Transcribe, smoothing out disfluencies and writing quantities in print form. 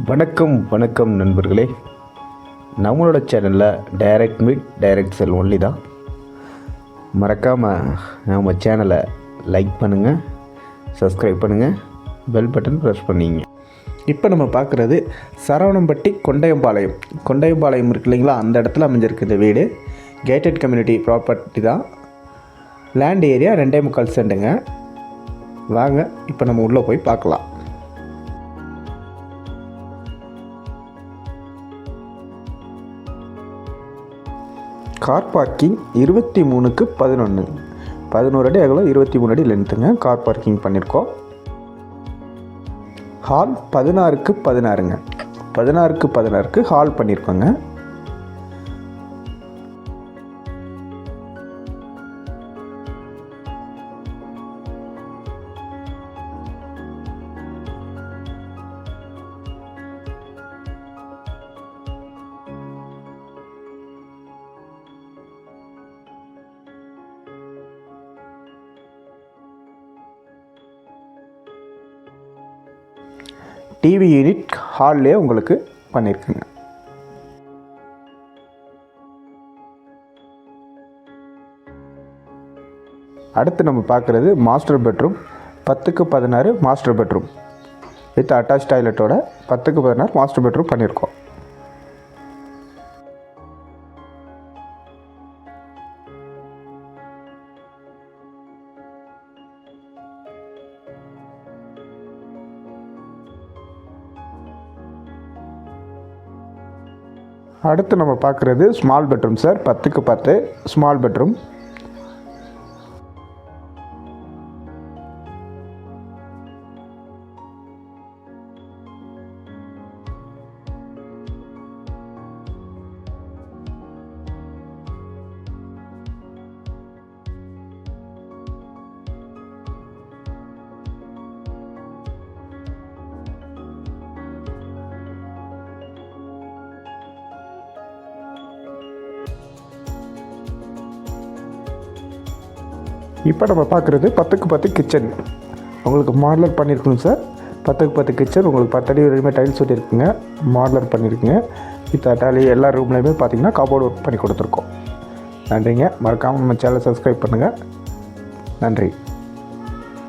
வணக்கம் நண்பர்களே. நம்மளோட சேனலில் டைரக்ட் மீட் டைரக்ட் செல் ஒன்லி தான். மறக்காமல் நம்ம சேனலை லைக் பண்ணுங்கள், சப்ஸ்கிரைப் பண்ணுங்கள், பெல் பட்டன் ப்ரெஸ் பண்ணிங்க. இப்போ நம்ம பார்க்குறது சரவணம்பட்டி கொண்டையம்பாளையம் இருக்கு இல்லைங்களா, அந்த இடத்துல அமைஞ்சிருக்கு இந்த வீடு. கேட்டட் கம்யூனிட்டி ப்ராப்பர்ட்டி தான். Land area 2.25 சென்ட்டுங்க. வாங்க இப்போ நம்ம உள்ளே போய் பார்க்கலாம். கார் பார்க்கிங் 23x11 அடி அகலம், 23 அடி லென்த்துங்க. கார் பார்க்கிங் பண்ணியிருக்கோம். ஹால் 16x16ங்க. 16x16க்கு ஹால் பண்ணியிருக்கோங்க. டிவி யூனிட் ஹால்லே உங்களுக்கு பண்ணியிருக்குங்க. அடுத்து நம்ம பார்க்குறது master bedroom. 10x16 master bedroom with attach டாய்லெட்டோட 10x16 மாஸ்டர் பெட்ரூம் பண்ணியிருக்கோம். அடுத்து நம்ம பார்க்குறது small bedroom sir. 10x10 small bedroom. இப்போ நம்ம பார்க்குறது 10x10 கிச்சன். உங்களுக்கு மாடலர் பண்ணியிருக்குங்க சார். 10x10 கிச்சன் உங்களுக்கு 10 அடி வரையுமே டைல்ஸ் ஒட்டியிருக்குங்க. மாடலர் பண்ணியிருக்குங்க. வித் அட்டாலி எல்லா ரூம்லேயுமே பார்த்தீங்கன்னா கபோர்டு ஒர்க் பண்ணி கொடுத்துருக்கோம். நன்றிங்க. மறக்காமல் நம்ம சேனலை சப்ஸ்கிரைப் பண்ணுங்கள். நன்றி.